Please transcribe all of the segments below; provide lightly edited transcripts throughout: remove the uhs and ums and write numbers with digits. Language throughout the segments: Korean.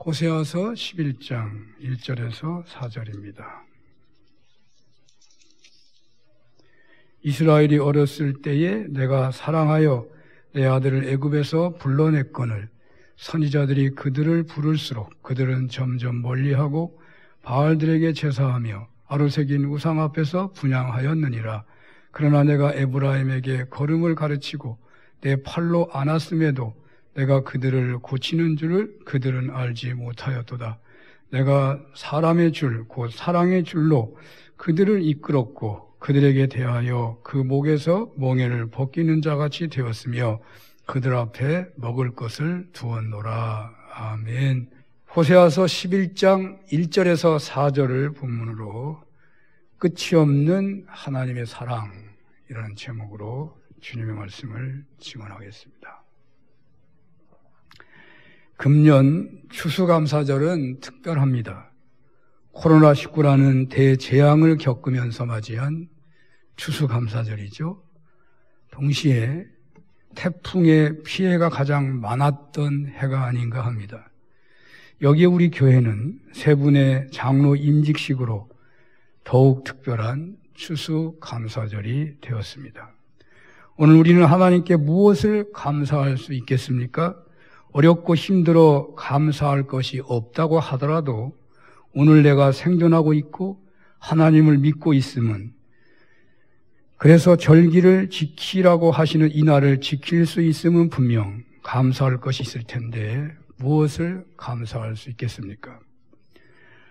호세아서 11장 1절에서 4절입니다. 이스라엘이 어렸을 때에 내가 사랑하여 내 아들을 애굽에서 불러냈거늘 선지자들이 그들을 부를수록 그들은 점점 멀리하고 바알들에게 제사하며 아로새긴 우상 앞에서 분향하였느니라. 그러나 내가 에브라임에게 걸음을 가르치고 내 팔로 안았음에도 내가 그들을 고치는 줄을 그들은 알지 못하였도다. 내가 사람의 줄 곧 사랑의 줄로 그들을 이끌었고 그들에게 대하여 그 목에서 멍에를 벗기는 자같이 되었으며 그들 앞에 먹을 것을 두었노라. 아멘. 호세아서 11장 1절에서 4절을 본문으로 끝이 없는 하나님의 사랑이라는 제목으로 주님의 말씀을 증언하겠습니다. 금년 추수감사절은 특별합니다. 코로나19라는 대재앙을 겪으면서 맞이한 추수감사절이죠. 동시에 태풍의 피해가 가장 많았던 해가 아닌가 합니다. 여기에 우리 교회는 세 분의 장로 임직식으로 더욱 특별한 추수감사절이 되었습니다. 오늘 우리는 하나님께 무엇을 감사할 수 있겠습니까? 어렵고 힘들어 감사할 것이 없다고 하더라도 오늘 내가 생존하고 있고 하나님을 믿고 있음은 그래서 절기를 지키라고 하시는 이 날을 지킬 수 있음은 분명 감사할 것이 있을 텐데 무엇을 감사할 수 있겠습니까?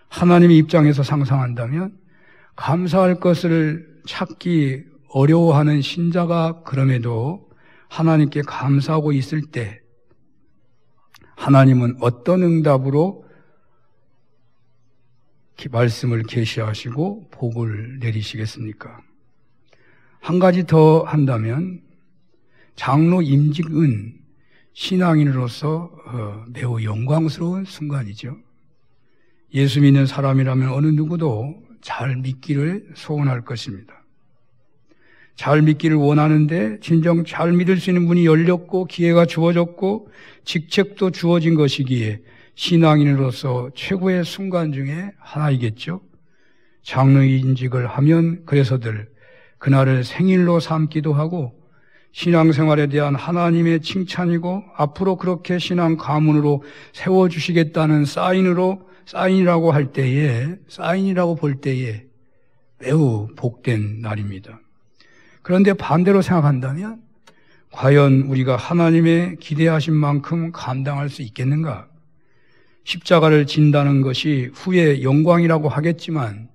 하나님의 입장에서 상상한다면 감사할 것을 찾기 어려워하는 신자가 그럼에도 하나님께 감사하고 있을 때 하나님은 어떤 응답으로 말씀을 계시하시고 복을 내리시겠습니까? 한 가지 더 한다면 장로 임직은 신앙인으로서 매우 영광스러운 순간이죠. 예수 믿는 사람이라면 어느 누구도 잘 믿기를 소원할 것입니다. 잘 믿기를 원하는데 진정 잘 믿을 수 있는 문이 열렸고 기회가 주어졌고 직책도 주어진 것이기에 신앙인으로서 최고의 순간 중에 하나이겠죠. 장로인직을 하면 그래서들 그날을 생일로 삼기도 하고 신앙생활에 대한 하나님의 칭찬이고 앞으로 그렇게 신앙 가문으로 세워주시겠다는 사인이라고 할 때에 사인이라고 볼 때에 매우 복된 날입니다. 그런데 반대로 생각한다면 과연 우리가 하나님의 기대하신 만큼 감당할 수 있겠는가? 십자가를 진다는 것이 후에 영광이라고 하겠지만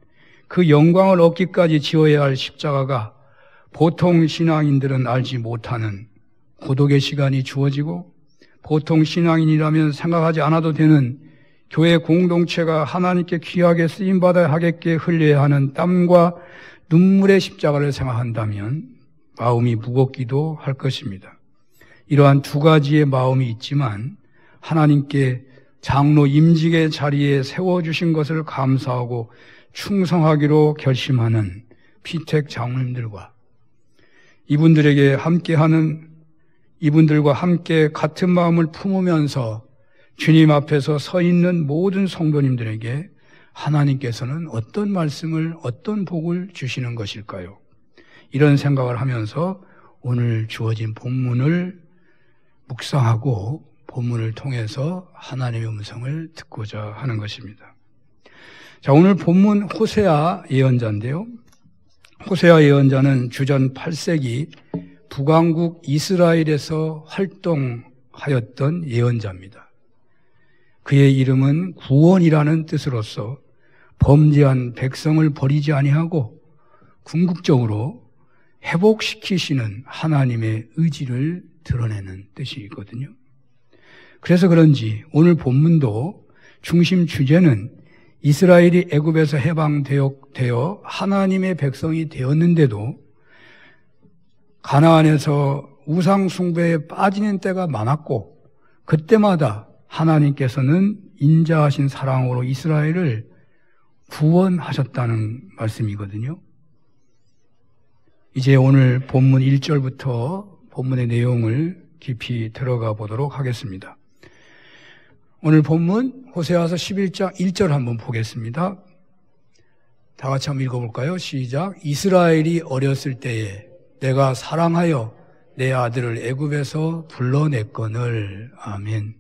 그 영광을 얻기까지 지어야 할 십자가가 보통 신앙인들은 알지 못하는 고독의 시간이 주어지고 보통 신앙인이라면 생각하지 않아도 되는 교회 공동체가 하나님께 귀하게 쓰임받아야 하겠게 흘려야 하는 땀과 눈물의 십자가를 생각한다면 마음이 무겁기도 할 것입니다. 이러한 두 가지의 마음이 있지만 하나님께 장로 임직의 자리에 세워주신 것을 감사하고 충성하기로 결심하는 피택 장로님들과 이분들과 함께 같은 마음을 품으면서 주님 앞에서 서 있는 모든 성도님들에게 하나님께서는 어떤 말씀을, 어떤 복을 주시는 것일까요? 이런 생각을 하면서 오늘 주어진 본문을 묵상하고 본문을 통해서 하나님의 음성을 듣고자 하는 것입니다. 자, 오늘 본문 호세아 예언자인데요. 호세아 예언자는 주전 8세기 북왕국 이스라엘에서 활동하였던 예언자입니다. 그의 이름은 구원이라는 뜻으로서 범죄한 백성을 버리지 아니하고 궁극적으로 회복시키시는 하나님의 의지를 드러내는 뜻이거든요. 그래서 그런지 오늘 본문도 중심 주제는 이스라엘이 애굽에서 해방되어 하나님의 백성이 되었는데도 가나안에서 우상 숭배에 빠지는 때가 많았고 그때마다 하나님께서는 인자하신 사랑으로 이스라엘을 구원하셨다는 말씀이거든요. 이제 오늘 본문 1절부터 본문의 내용을 깊이 들어가 보도록 하겠습니다. 오늘 본문 호세아서 11장 1절 한번 보겠습니다. 다 같이 한번 읽어볼까요? 시작. 이스라엘이 어렸을 때에 내가 사랑하여 내 아들을 애굽에서 불러냈거늘. 아멘.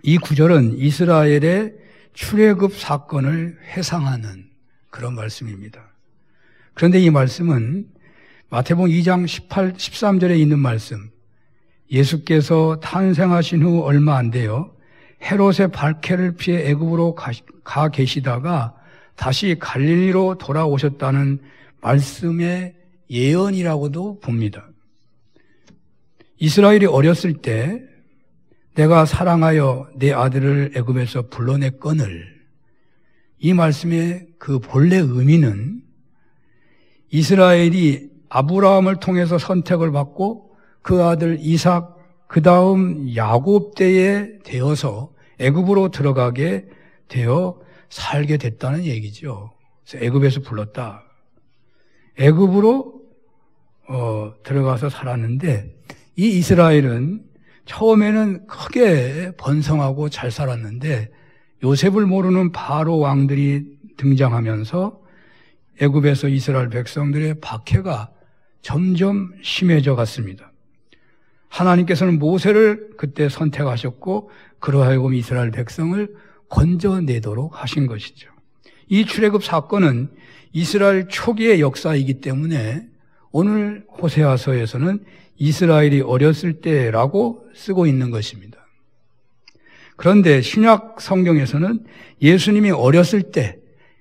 이 구절은 이스라엘의 출애굽 사건을 회상하는 그런 말씀입니다. 그런데 이 말씀은 마태복음 2장 13절에 있는 말씀, 예수께서 탄생하신 후 얼마 안 돼요. 헤롯의 박해를 피해 애굽으로 가 계시다가 다시 갈릴리로 돌아오셨다는 말씀의 예언이라고도 봅니다. 이스라엘이 어렸을 때 내가 사랑하여 내 아들을 애굽에서 불러냈거늘, 이 말씀의 그 본래 의미는 이스라엘이 아브라함을 통해서 선택을 받고 그 아들 이삭, 그 다음 야곱 때에 되어서 애굽으로 들어가게 되어 살게 됐다는 얘기죠. 그래서 애굽에서 불렀다. 애굽으로 들어가서 살았는데, 이 이스라엘은 처음에는 크게 번성하고 잘 살았는데 요셉을 모르는 바로 왕들이 등장하면서 애굽에서 이스라엘 백성들의 박해가 점점 심해져 갔습니다. 하나님께서는 모세를 그때 선택하셨고 그러하여금 이스라엘 백성을 건져내도록 하신 것이죠. 이 출애굽 사건은 이스라엘 초기의 역사이기 때문에 오늘 호세아서에서는 이스라엘이 어렸을 때라고 쓰고 있는 것입니다. 그런데 신약 성경에서는 예수님이 어렸을 때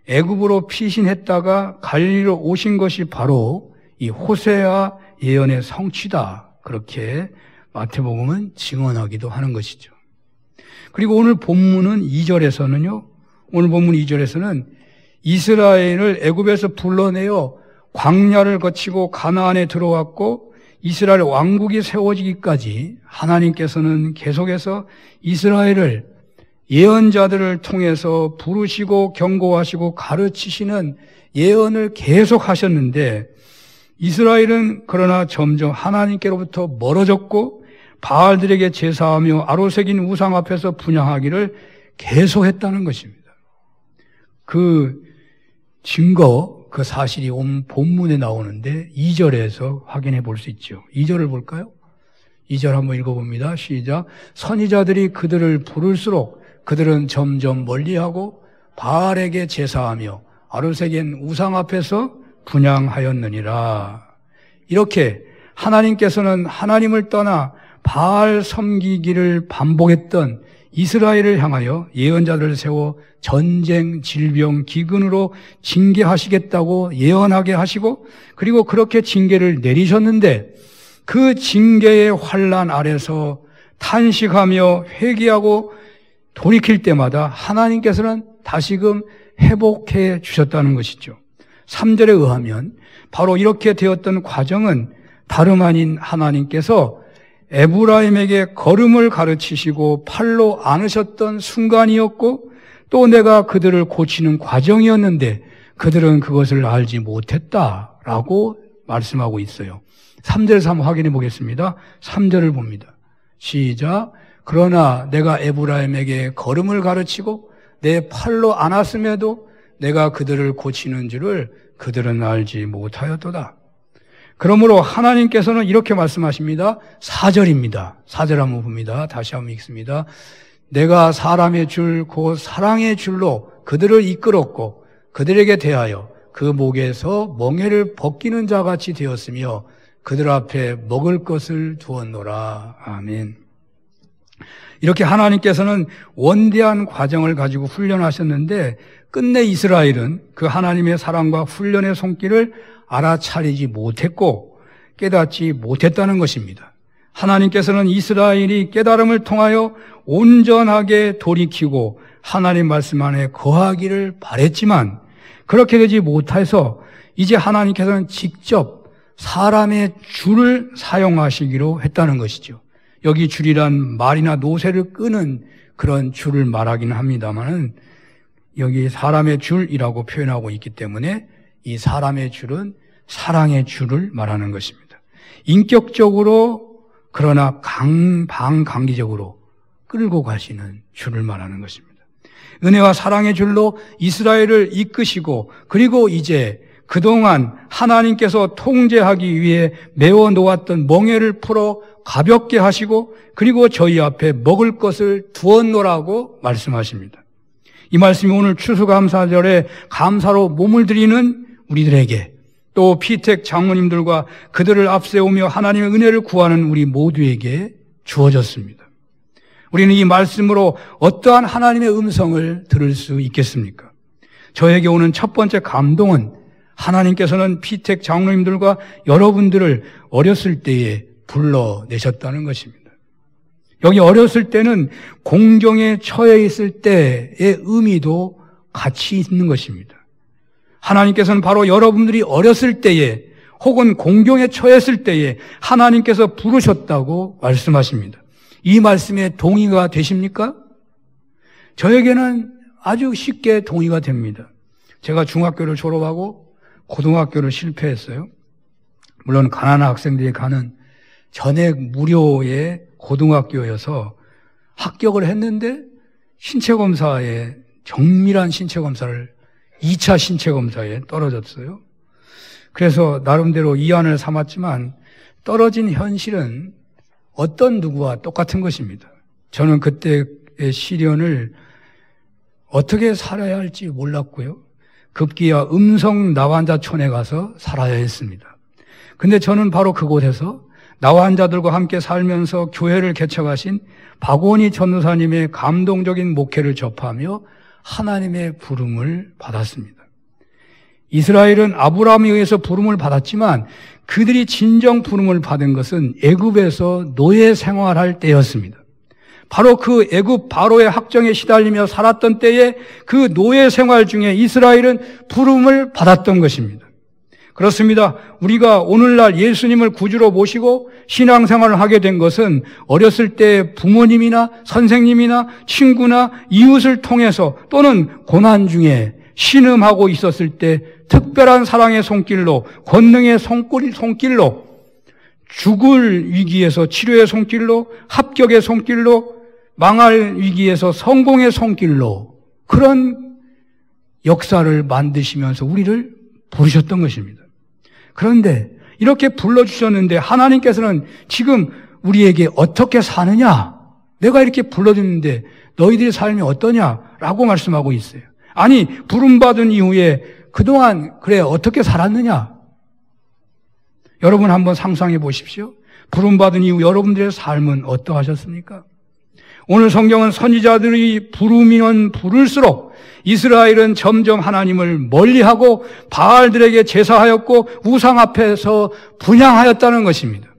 애굽으로 피신했다가 갈릴리로 오신 것이 바로 이 호세아 예언의 성취다, 그렇게 마태복음은 증언하기도 하는 것이죠. 그리고 오늘 본문은 2절에서는요, 오늘 본문 2절에서는 이스라엘을 애굽에서 불러내어 광야를 거치고 가나안에 들어왔고 이스라엘 왕국이 세워지기까지 하나님께서는 계속해서 이스라엘을 예언자들을 통해서 부르시고 경고하시고 가르치시는 예언을 계속 하셨는데, 이스라엘은 그러나 점점 하나님께로부터 멀어졌고 바알들에게 제사하며 아로새긴 우상 앞에서 분향하기를 계속했다는 것입니다. 그 증거, 그 사실이 오늘 본문에 나오는데 2절에서 확인해 볼 수 있죠. 2절을 볼까요? 2절 한번 읽어봅니다. 시작. 선지자들이 그들을 부를수록 그들은 점점 멀리하고 바알에게 제사하며 아로새긴 우상 앞에서 분향하였느니라. 이렇게 하나님께서는 하나님을 떠나 바알 섬기기를 반복했던 이스라엘을 향하여 예언자들을 세워 전쟁, 질병, 기근으로 징계하시겠다고 예언하게 하시고, 그리고 그렇게 징계를 내리셨는데 그 징계의 환난 아래서 탄식하며 회개하고 돌이킬 때마다 하나님께서는 다시금 회복해 주셨다는 것이죠. 3절에 의하면 바로 이렇게 되었던 과정은 다름 아닌 하나님께서 에브라임에게 걸음을 가르치시고 팔로 안으셨던 순간이었고, 또 내가 그들을 고치는 과정이었는데 그들은 그것을 알지 못했다라고 말씀하고 있어요. 3절에서 한번 확인해 보겠습니다. 3절을 봅니다. 시작. 그러나 내가 에브라임에게 걸음을 가르치고 내 팔로 안았음에도 내가 그들을 고치는 줄을 그들은 알지 못하였도다. 그러므로 하나님께서는 이렇게 말씀하십니다. 4절입니다. 4절 한번 봅니다. 다시 한번 읽습니다. 내가 사람의 줄, 곧 사랑의 줄로 그들을 이끌었고 그들에게 대하여 그 목에서 멍에를 벗기는 자같이 되었으며 그들 앞에 먹을 것을 두었노라. 아멘. 이렇게 하나님께서는 원대한 과정을 가지고 훈련하셨는데 끝내 이스라엘은 그 하나님의 사랑과 훈련의 손길을 알아차리지 못했고 깨닫지 못했다는 것입니다. 하나님께서는 이스라엘이 깨달음을 통하여 온전하게 돌이키고 하나님 말씀 안에 거하기를 바랬지만 그렇게 되지 못해서 이제 하나님께서는 직접 사람의 줄을 사용하시기로 했다는 것이죠. 여기 줄이란 말이나 노새를 끄는 그런 줄을 말하기는 합니다만은 여기 사람의 줄이라고 표현하고 있기 때문에 이 사람의 줄은 사랑의 줄을 말하는 것입니다. 인격적으로 그러나 반강기적으로 끌고 가시는 주를 말하는 것입니다. 은혜와 사랑의 줄로 이스라엘을 이끄시고 그리고 이제 그동안 하나님께서 통제하기 위해 메워 놓았던 멍에를 풀어 가볍게 하시고 그리고 저희 앞에 먹을 것을 두었노라고 말씀하십니다. 이 말씀이 오늘 추수감사절에 감사로 몸을 드리는 우리들에게 또 피택 장로님들과 그들을 앞세우며 하나님의 은혜를 구하는 우리 모두에게 주어졌습니다. 우리는 이 말씀으로 어떠한 하나님의 음성을 들을 수 있겠습니까? 저에게 오는 첫 번째 감동은 하나님께서는 피택 장로님들과 여러분들을 어렸을 때에 불러내셨다는 것입니다. 여기 어렸을 때는 공경에 처해 있을 때의 의미도 같이 있는 것입니다. 하나님께서는 바로 여러분들이 어렸을 때에 혹은 공경에 처했을 때에 하나님께서 부르셨다고 말씀하십니다. 이 말씀에 동의가 되십니까? 저에게는 아주 쉽게 동의가 됩니다. 제가 중학교를 졸업하고 고등학교를 실패했어요. 물론 가난한 학생들이 가는 전액 무료의 고등학교여서 합격을 했는데 신체검사에 정밀한 신체검사를 2차 신체검사에 떨어졌어요. 그래서 나름대로 이안을 삼았지만 떨어진 현실은 어떤 누구와 똑같은 것입니다. 저는 그때의 시련을 어떻게 살아야 할지 몰랐고요. 급기야 음성 나환자촌에 가서 살아야 했습니다. 근데 저는 바로 그곳에서 나환자들과 함께 살면서 교회를 개척하신 박원희 전도사님의 감동적인 목회를 접하며 하나님의 부름을 받았습니다. 이스라엘은 아브라함에 의해서 부름을 받았지만 그들이 진정 부름을 받은 것은 애굽에서 노예 생활할 때였습니다. 바로 그 애굽 바로의 학정에 시달리며 살았던 때에 그 노예 생활 중에 이스라엘은 부름을 받았던 것입니다. 그렇습니다. 우리가 오늘날 예수님을 구주로 모시고 신앙생활을 하게 된 것은 어렸을 때 부모님이나 선생님이나 친구나 이웃을 통해서 또는 고난 중에 신음하고 있었을 때 특별한 사랑의 손길로, 권능의 손길로, 죽을 위기에서 치료의 손길로, 합격의 손길로, 망할 위기에서 성공의 손길로 그런 역사를 만드시면서 우리를 부르셨던 것입니다. 그런데 이렇게 불러주셨는데 하나님께서는 지금 우리에게 어떻게 사느냐? 내가 이렇게 불러줬는데 너희들의 삶이 어떠냐라고 말씀하고 있어요. 아니, 부름받은 이후에 그동안 그래 어떻게 살았느냐? 여러분 한번 상상해 보십시오. 부름받은 이후 여러분들의 삶은 어떠하셨습니까? 오늘 성경은 선지자들이 부르면 부를수록 이스라엘은 점점 하나님을 멀리하고 바알들에게 제사하였고 우상 앞에서 분향하였다는 것입니다.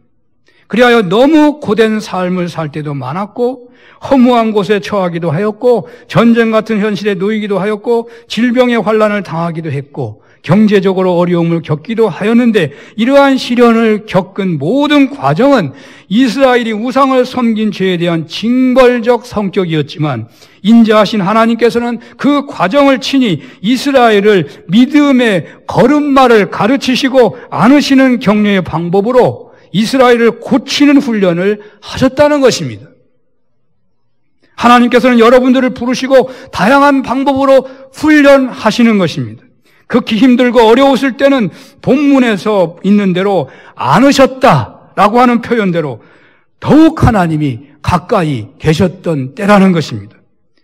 그리하여 너무 고된 삶을 살 때도 많았고 허무한 곳에 처하기도 하였고 전쟁 같은 현실에 놓이기도 하였고 질병의 환난을 당하기도 했고 경제적으로 어려움을 겪기도 하였는데 이러한 시련을 겪은 모든 과정은 이스라엘이 우상을 섬긴 죄에 대한 징벌적 성격이었지만 인자하신 하나님께서는 그 과정을 친히 이스라엘을 믿음의 걸음마를 가르치시고 안으시는 격려의 방법으로 이스라엘을 고치는 훈련을 하셨다는 것입니다. 하나님께서는 여러분들을 부르시고 다양한 방법으로 훈련하시는 것입니다. 극히 힘들고 어려웠을 때는 본문에서 있는 대로 안으셨다라고 하는 표현대로 더욱 하나님이 가까이 계셨던 때라는 것입니다.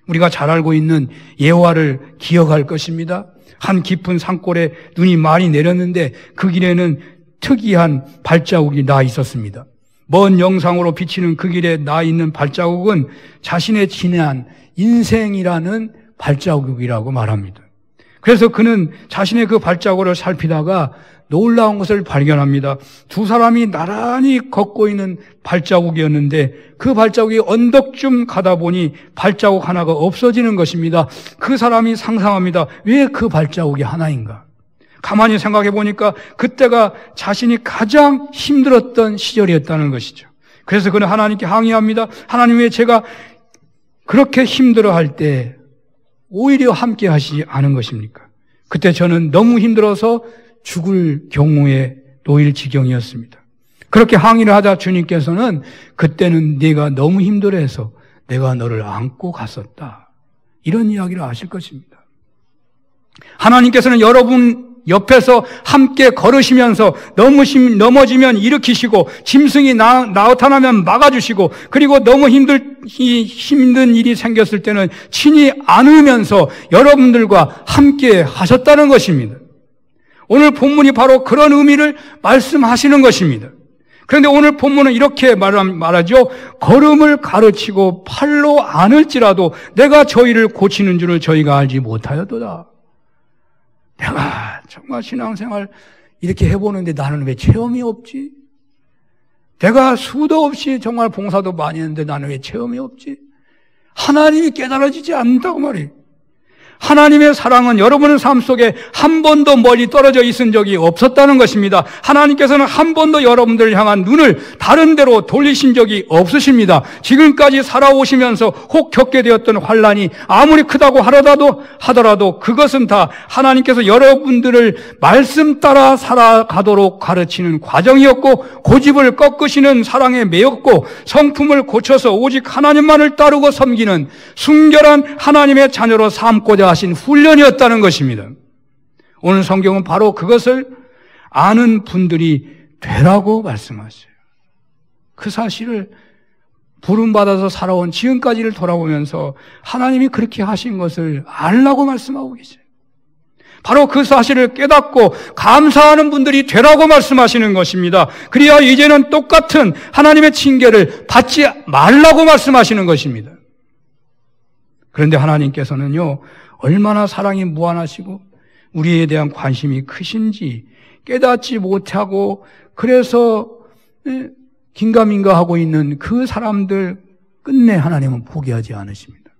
우리가 잘 알고 있는 예화를 기억할 것입니다. 한 깊은 산골에 눈이 많이 내렸는데 그 길에는 특이한 발자국이 나 있었습니다. 먼 영상으로 비치는 그 길에 나 있는 발자국은 자신의 지난 인생이라는 발자국이라고 말합니다. 그래서 그는 자신의 그 발자국을 살피다가 놀라운 것을 발견합니다. 두 사람이 나란히 걷고 있는 발자국이었는데 그 발자국이 언덕쯤 가다 보니 발자국 하나가 없어지는 것입니다. 그 사람이 상상합니다. 왜 그 발자국이 하나인가? 가만히 생각해 보니까 그때가 자신이 가장 힘들었던 시절이었다는 것이죠. 그래서 그는 하나님께 항의합니다. 하나님, 왜 제가 그렇게 힘들어할 때 오히려 함께 하시지 않은 것입니까? 그때 저는 너무 힘들어서 죽을 경우에 놓일 지경이었습니다. 그렇게 항의를 하자 주님께서는 그때는 네가 너무 힘들어해서 내가 너를 안고 갔었다. 이런 이야기를 하실 것입니다. 하나님께서는 여러분 옆에서 함께 걸으시면서 넘어지면 일으키시고 짐승이 나타나면 막아주시고 그리고 너무 힘든 일이 생겼을 때는 친히 안으면서 여러분들과 함께 하셨다는 것입니다. 오늘 본문이 바로 그런 의미를 말씀하시는 것입니다. 그런데 오늘 본문은 이렇게 말하죠. 걸음을 가르치고 팔로 안을지라도 내가 저희를 고치는 줄을 저희가 알지 못하였도다. 내가 정말 신앙생활 이렇게 해보는데 나는 왜 체험이 없지? 내가 수도 없이 정말 봉사도 많이 했는데 나는 왜 체험이 없지? 하나님이 깨달아지지 않는다고 말이에요. 하나님의 사랑은 여러분의 삶 속에 한 번도 멀리 떨어져 있은 적이 없었다는 것입니다. 하나님께서는 한 번도 여러분들을 향한 눈을 다른 데로 돌리신 적이 없으십니다. 지금까지 살아오시면서 혹 겪게 되었던 환난이 아무리 크다고 하더라도 그것은 다 하나님께서 여러분들을 말씀 따라 살아가도록 가르치는 과정이었고 고집을 꺾으시는 사랑에 매였고 성품을 고쳐서 오직 하나님만을 따르고 섬기는 순결한 하나님의 자녀로 삼고자 하신 훈련이었다는 것입니다. 오늘 성경은 바로 그것을 아는 분들이 되라고 말씀하셔요. 그 사실을 부름받아서 살아온 지금까지를 돌아보면서 하나님이 그렇게 하신 것을 알라고 말씀하고 계세요. 바로 그 사실을 깨닫고 감사하는 분들이 되라고 말씀하시는 것입니다. 그래야 이제는 똑같은 하나님의 징계를 받지 말라고 말씀하시는 것입니다. 그런데 하나님께서는요, 얼마나 사랑이 무한하시고 우리에 대한 관심이 크신지 깨닫지 못하고 그래서 긴가민가하고 있는 그 사람들 끝내 하나님은 포기하지 않으십니다.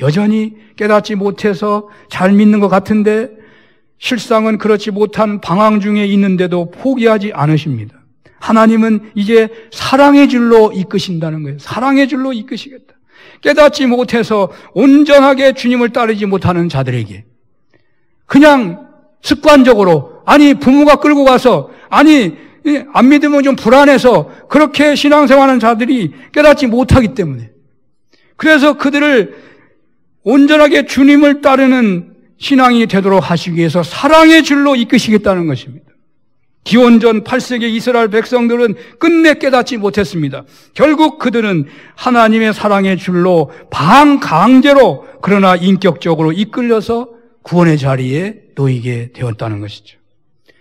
여전히 깨닫지 못해서 잘 믿는 것 같은데 실상은 그렇지 못한 방황 중에 있는데도 포기하지 않으십니다. 하나님은 이제 사랑의 줄로 이끄신다는 거예요. 사랑의 줄로 이끄시겠다. 깨닫지 못해서 온전하게 주님을 따르지 못하는 자들에게 그냥 습관적으로 부모가 끌고 가서 안 믿으면 좀 불안해서 그렇게 신앙생활하는 자들이 깨닫지 못하기 때문에 그래서 그들을 온전하게 주님을 따르는 신앙이 되도록 하시기 위해서 사랑의 줄로 이끄시겠다는 것입니다. 기원전 8세기 이스라엘 백성들은 끝내 깨닫지 못했습니다. 결국 그들은 하나님의 사랑의 줄로 반강제로 그러나 인격적으로 이끌려서 구원의 자리에 놓이게 되었다는 것이죠.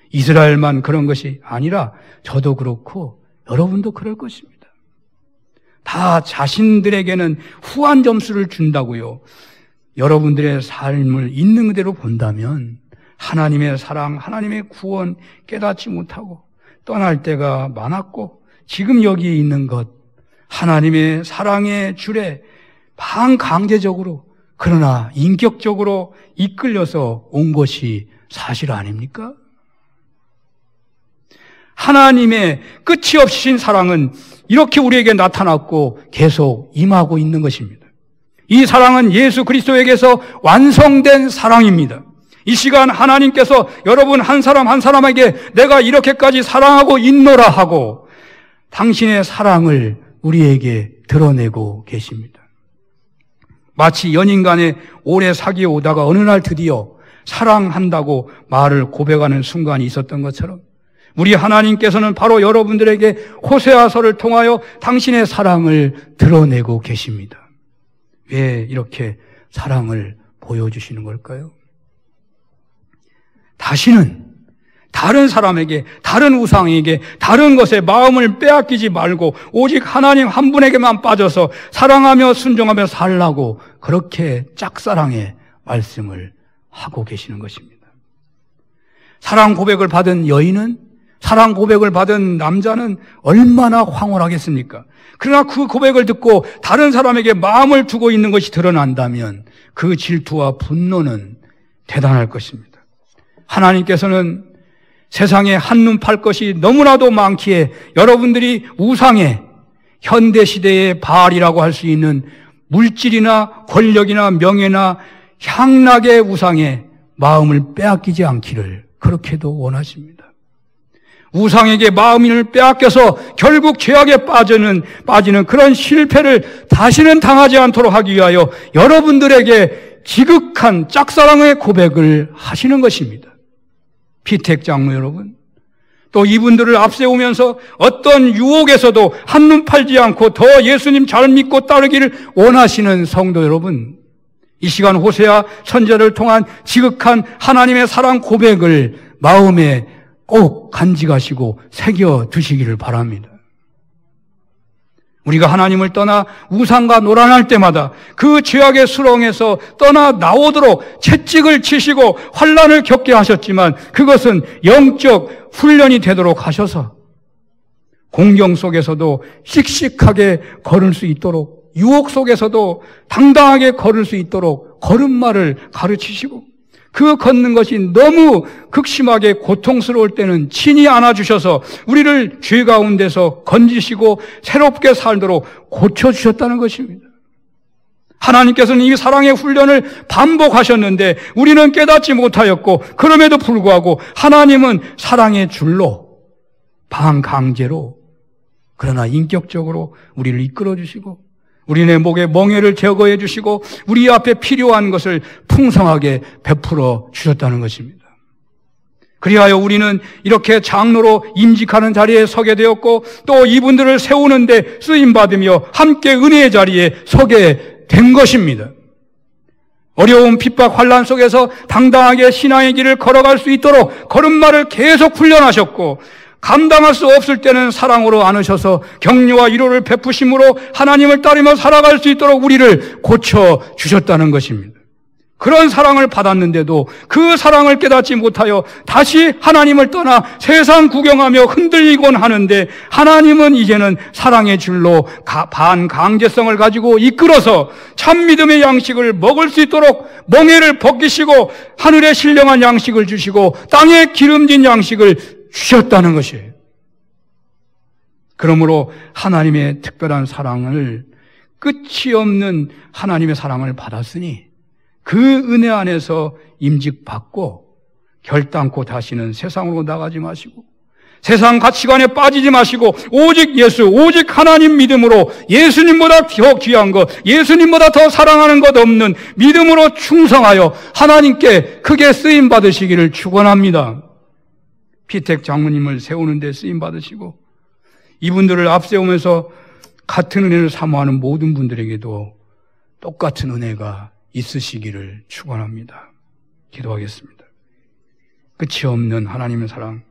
이스라엘만 그런 것이 아니라 저도 그렇고 여러분도 그럴 것입니다. 다 자신들에게는 후한 점수를 준다고요. 여러분들의 삶을 있는 그대로 본다면 하나님의 사랑, 하나님의 구원 깨닫지 못하고 떠날 때가 많았고 지금 여기에 있는 것 하나님의 사랑의 줄에 반강제적으로 그러나 인격적으로 이끌려서 온 것이 사실 아닙니까? 하나님의 끝이 없으신 사랑은 이렇게 우리에게 나타났고 계속 임하고 있는 것입니다. 이 사랑은 예수 그리스도에게서 완성된 사랑입니다. 이 시간 하나님께서 여러분 한 사람 한 사람에게 내가 이렇게까지 사랑하고 있노라 하고 당신의 사랑을 우리에게 드러내고 계십니다. 마치 연인 간에 오래 사귀어 오다가 어느 날 드디어 사랑한다고 말을 고백하는 순간이 있었던 것처럼 우리 하나님께서는 바로 여러분들에게 호세아서를 통하여 당신의 사랑을 드러내고 계십니다. 왜 이렇게 사랑을 보여주시는 걸까요? 다시는 다른 사람에게, 다른 우상에게, 다른 것에 마음을 빼앗기지 말고 오직 하나님 한 분에게만 빠져서 사랑하며 순종하며 살라고 그렇게 짝사랑의 말씀을 하고 계시는 것입니다. 사랑 고백을 받은 여인은, 사랑 고백을 받은 남자는 얼마나 황홀하겠습니까? 그러나 그 고백을 듣고 다른 사람에게 마음을 두고 있는 것이 드러난다면 그 질투와 분노는 대단할 것입니다. 하나님께서는 세상에 한눈 팔 것이 너무나도 많기에 여러분들이 우상의 현대시대의 바알이라고 할 수 있는 물질이나 권력이나 명예나 향락의 우상에 마음을 빼앗기지 않기를 그렇게도 원하십니다. 우상에게 마음을 빼앗겨서 결국 죄악에 빠지는 그런 실패를 다시는 당하지 않도록 하기 위하여 여러분들에게 지극한 짝사랑의 고백을 하시는 것입니다. 피택 장로 여러분, 또 이분들을 앞세우면서 어떤 유혹에서도 한눈 팔지 않고 더 예수님 잘 믿고 따르기를 원하시는 성도 여러분, 이 시간 호세아 선지자를 통한 지극한 하나님의 사랑 고백을 마음에 꼭 간직하시고 새겨 두시기를 바랍니다. 우리가 하나님을 떠나 우상과 노란할 때마다 그 죄악의 수렁에서 떠나 나오도록 채찍을 치시고 환난을 겪게 하셨지만 그것은 영적 훈련이 되도록 하셔서 공경 속에서도 씩씩하게 걸을 수 있도록, 유혹 속에서도 당당하게 걸을 수 있도록 걸음마를 가르치시고, 그 걷는 것이 너무 극심하게 고통스러울 때는 친히 안아주셔서 우리를 죄 가운데서 건지시고 새롭게 살도록 고쳐주셨다는 것입니다. 하나님께서는 이 사랑의 훈련을 반복하셨는데 우리는 깨닫지 못하였고, 그럼에도 불구하고 하나님은 사랑의 줄로, 반강제로, 그러나 인격적으로 우리를 이끌어주시고 우리네 목에 멍에를 제거해 주시고 우리 앞에 필요한 것을 풍성하게 베풀어 주셨다는 것입니다. 그리하여 우리는 이렇게 장로로 임직하는 자리에 서게 되었고, 또 이분들을 세우는데 쓰임받으며 함께 은혜의 자리에 서게 된 것입니다. 어려운 핍박 환난 속에서 당당하게 신앙의 길을 걸어갈 수 있도록 걸음마를 계속 훈련하셨고, 감당할 수 없을 때는 사랑으로 안으셔서 격려와 위로를 베푸심으로 하나님을 따르며 살아갈 수 있도록 우리를 고쳐주셨다는 것입니다. 그런 사랑을 받았는데도 그 사랑을 깨닫지 못하여 다시 하나님을 떠나 세상 구경하며 흔들리곤 하는데, 하나님은 이제는 사랑의 줄로 반강제성을 가지고 이끌어서 참 믿음의 양식을 먹을 수 있도록 멍에를 벗기시고 하늘의 신령한 양식을 주시고 땅에 기름진 양식을 주셨다는 것이에요. 그러므로 하나님의 특별한 사랑을, 끝이 없는 하나님의 사랑을 받았으니 그 은혜 안에서 임직받고 결단코 다시는 세상으로 나가지 마시고 세상 가치관에 빠지지 마시고 오직 예수, 오직 하나님 믿음으로 예수님보다 더 귀한 것, 예수님보다 더 사랑하는 것 없는 믿음으로 충성하여 하나님께 크게 쓰임 받으시기를 축원합니다. 피택 장로님을 세우는 데 쓰임 받으시고 이분들을 앞세우면서 같은 은혜를 사모하는 모든 분들에게도 똑같은 은혜가 있으시기를 축원합니다. 기도하겠습니다. 끝이 없는 하나님의 사랑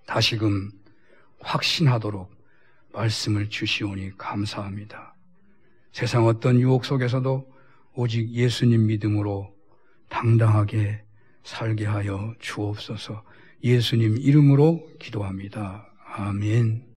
다시금 확신하도록 말씀을 주시오니 감사합니다. 세상 어떤 유혹 속에서도 오직 예수님 믿음으로 당당하게 살게 하여 주옵소서. 예수님 이름으로 기도합니다. 아멘.